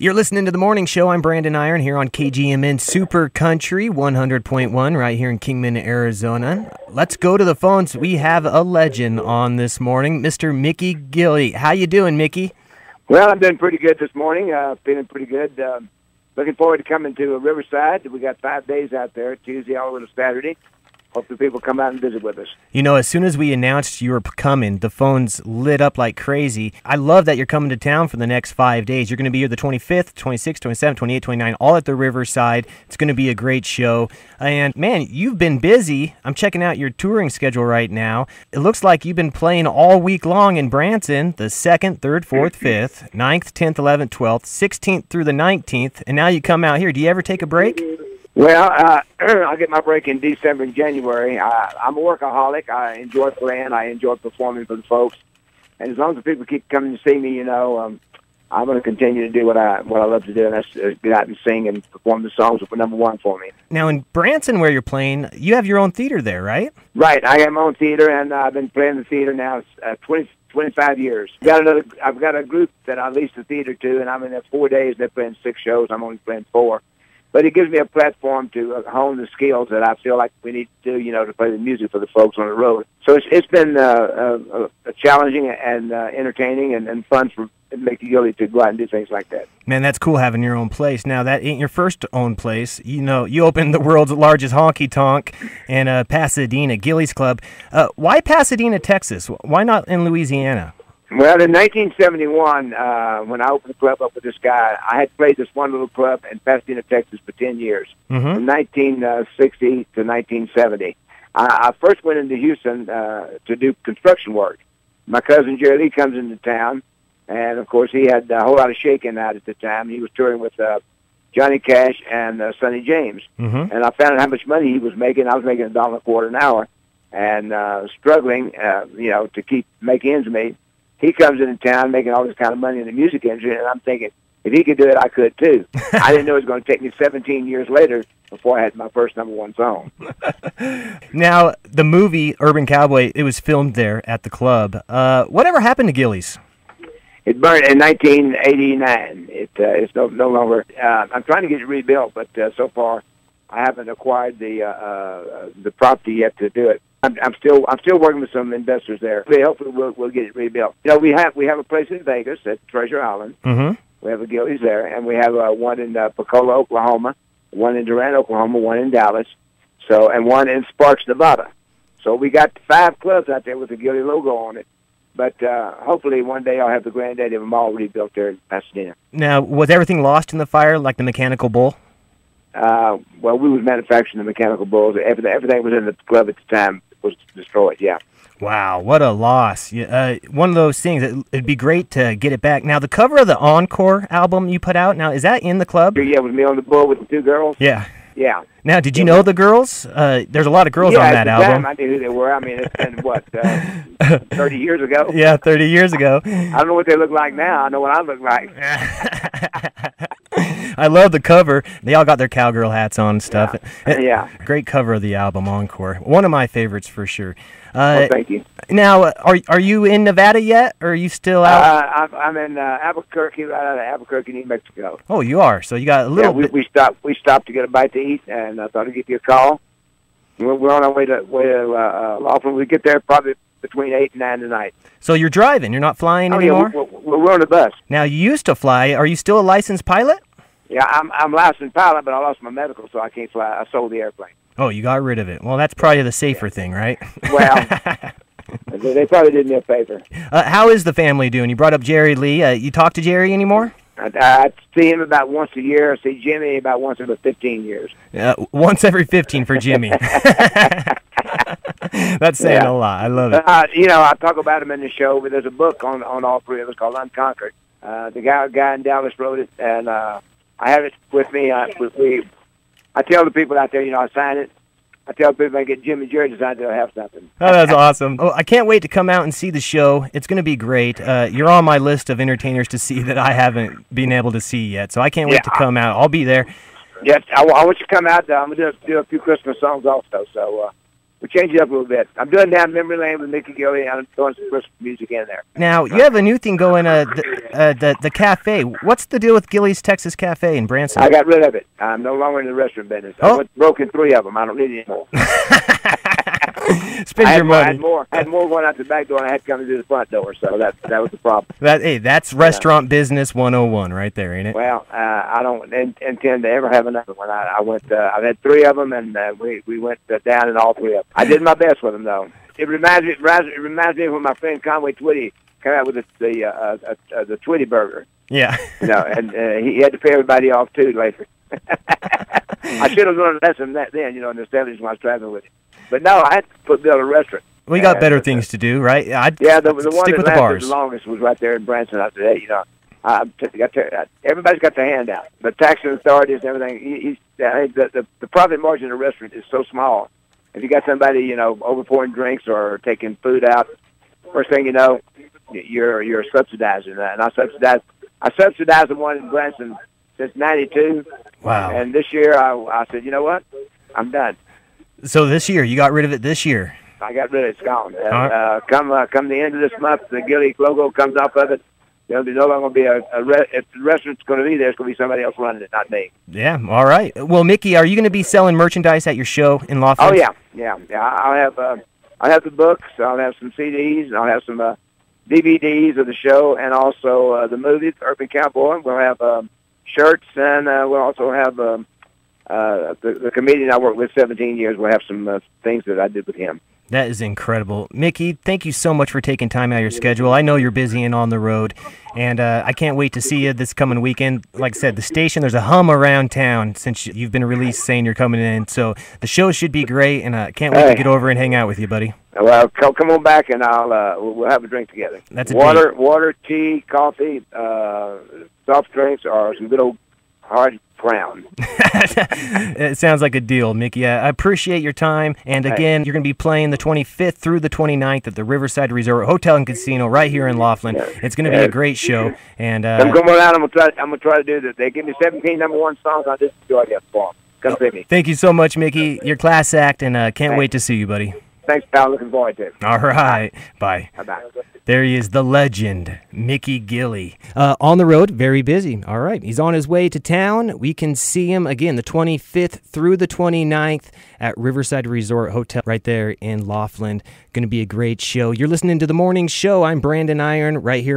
You're listening to The Morning Show. I'm Brandon Iron here on KGMN Super Country 100.1 right here in Kingman, Arizona. Let's go to the phones. We have a legend on this morning, Mr. Mickey Gilley. How you doing, Mickey? Well, I'm doing pretty good this morning. Feeling pretty good. Looking forward to coming to Riverside. We got 5 days out there, Tuesday all the way to Saturday. Hopefully people come out and visit with us. You know, as soon as we announced you were coming, the phones lit up like crazy. I love that you're coming to town for the next 5 days. You're going to be here the 25th, 26th, 27th, 28th, 29th, all at the Riverside. It's going to be a great show. And, man, you've been busy. I'm checking out your touring schedule right now. It looks like you've been playing all week long in Branson, the 2nd, 3rd, 4th, 5th, 9th, 10th, 11th, 12th, 16th through the 19th, and now you come out here. Do you ever take a break? Well, I'll get my break in December and January. I'm a workaholic. I enjoy playing. I enjoy performing for the folks. And as long as the people keep coming to see me, you know, I'm going to continue to do what I love to do, and that's get out and sing and perform the songs that were number one for me. Now, in Branson, where you're playing, you have your own theater there, right? Right. I have my own theater, and I've been playing the theater now 25 years. I've got a group that I lease the theater to, and I'm in there 4 days. They're playing 6 shows. I'm only playing 4. But it gives me a platform to hone the skills that I feel like we need to do, you know, to play the music for the folks on the road. So it's been challenging and entertaining and fun for Mickey Gilley to go out and do things like that. Man, that's cool having your own place. Now, that ain't your first own place. You know, you opened the world's largest honky-tonk in Pasadena, Gilley's Club. Why Pasadena, Texas? Why not in Louisiana? Well, in 1971, when I opened the club up with this guy, I had played this one little club in Pasadena, Texas for 10 years, from 1960 to 1970. I first went into Houston to do construction work. My cousin Jerry Lee comes into town, and, of course, he had a whole lot of shaking out at the time. He was touring with Johnny Cash and Sonny James. And I found out how much money he was making. I was making $1.25 an hour and struggling, you know, to keep making ends meet. He comes into town making all this kind of money in the music industry, and I'm thinking, if he could do it, I could too. I didn't know it was going to take me 17 years later before I had my first number one song. Now, the movie Urban Cowboy, it was filmed there at the club. Whatever happened to Gilley's? It burned in 1989. It's no longer. I'm trying to get it rebuilt, but so far I haven't acquired the property yet to do it. I'm still working with some investors there. Hopefully we'll get it rebuilt. You know, we have a place in Vegas at Treasure Island. We have a Gilley's there, and we have one in Pensacola, Oklahoma, one in Durant, Oklahoma, one in Dallas, and one in Sparks, Nevada. So we got 5 clubs out there with the Gilley logo on it. But hopefully one day I'll have the granddaddy of them all rebuilt there in Pasadena. Now, was everything lost in the fire, like the mechanical bull? Well, we was manufacturing the mechanical bulls. Everything was in the club at the time was destroyed, yeah. Wow, what a loss. One of those things, it'd be great to get it back. Now, the cover of the Encore album you put out, now, is that in the club? Yeah, with me on the bull with the 2 girls. Yeah. Yeah. Now, did you know the girls? There's a lot of girls on that album. Yeah, I knew who they were. I mean, it's been, 30 years ago? Yeah, 30 years ago. I don't know what they look like now. I know what I look like. I love the cover. They all got their cowgirl hats on and stuff. Yeah. Great cover of the album, Encore. One of my favorites for sure. Well, thank you. Now, are you in Nevada yet, or are you still out? I'm in Albuquerque, right out of Albuquerque, New Mexico. Oh, you are. So you got a little bit. We stopped to get a bite to eat, and I thought I'd give you a call. We're on our way to Laughlin. We get there probably between 8 and 9 tonight. So you're driving. You're not flying anymore? Yeah, we're on the bus. Now, you used to fly. Are you still a licensed pilot? Yeah, I'm a licensed pilot, but I lost my medical, so I can't fly. I sold the airplane. Oh, you got rid of it. Well, that's probably the safer thing, right? Well, they probably did me a favor. How is the family doing? You brought up Jerry Lee. You talk to Jerry anymore? I see him about once a year. I see Jimmy about once every 15 years. Once every 15 for Jimmy. That's saying a lot. I love it. You know, I talk about him in the show, but there's a book on all 3 of us called Unconquered. The guy in Dallas wrote it, and I have it with me. I tell the people out there, you know, I sign it. I tell people I get Jim and Jerry to sign it, they'll have something. Oh, that's awesome. Oh, I can't wait to come out and see the show. It's going to be great. You're on my list of entertainers to see that I haven't been able to see yet, so I can't wait to come out. I'll be there. Yes, I want you to come out. I'm going to do a few Christmas songs also, so we change it up a little bit. I'm doing down memory lane with Mickey Gilley, and I'm throwing some Christmas music in there. Now, you have a new thing going, the cafe. What's the deal with Gilley's Texas Cafe in Branson? I got rid of it. I'm no longer in the restaurant business. I broke in 3 of them. I don't need any more. Spend your money. I had more going out the back door, and I had to come to the front door, so that was the problem. That's restaurant business 101 right there, ain't it? Well, I don't intend to ever have another one. I've had 3 of them, and we went down in all 3 of them. I did my best with them, though. It reminds me of when my friend Conway Twitty came out with the Twitty burger. Yeah. And he had to pay everybody off, too, later. I should have learned a lesson then, in the 70s when I was traveling with him. But no, I had to build a restaurant. We got better things to do, right? The one that lasted the longest was right there in Branson. I said, hey, everybody's got their hand out. The taxing authorities and everything. The profit margin of a restaurant is so small. If you got somebody, over pouring drinks or taking food out, first thing you know, you're subsidizing that. And I subsidized the one in Branson since '92. Wow. And this year I said, you know what? I'm done. So this year, you got rid of it this year? I got rid of it. It's gone. Come the end of this month, the Gilley logo comes off of it. There's no longer going to be if the restaurant's going to be there, it's going to be somebody else running it, not me. Yeah, all right. Well, Mickey, are you going to be selling merchandise at your show in Laughlin? Oh, yeah. I'll have the books, I'll have some CDs, and I'll have some DVDs of the show, and also the movie, Urban Cowboy. We'll have shirts, and we'll also have the comedian I worked with 17 years. We'll have some things that I did with him. That is incredible. Mickey, thank you so much for taking time out of your schedule. I know you're busy and on the road, and I can't wait to see you this coming weekend. Like I said, the station, there's a hum around town since you've been released saying you're coming in, so the show should be great, and I can't wait to get over and hang out with you, buddy. Well, come on back, and we'll have a drink together. That's a water, tea, coffee, soft drinks, or some good old hard Crown. It sounds like a deal, Mickey. I appreciate your time. And again, you're going to be playing the 25th through the 29th at the Riverside Resort Hotel and Casino right here in Laughlin. It's going to be a great show. And come on out. I'm gonna try to do this. They give me 17 #1 songs. I just enjoy that for them. Come see me. Thank you so much, Mickey. You're class act, and can't wait to see you, buddy. Thanks, pal. Looking forward to it. All right. Bye. Bye-bye. There he is, the legend, Mickey Gilley. On the road, very busy. All right, he's on his way to town. We can see him, again, the 25th through the 29th at Riverside Resort Hotel right there in Laughlin. Going to be a great show. You're listening to The Morning Show. I'm Brandon Iron right here.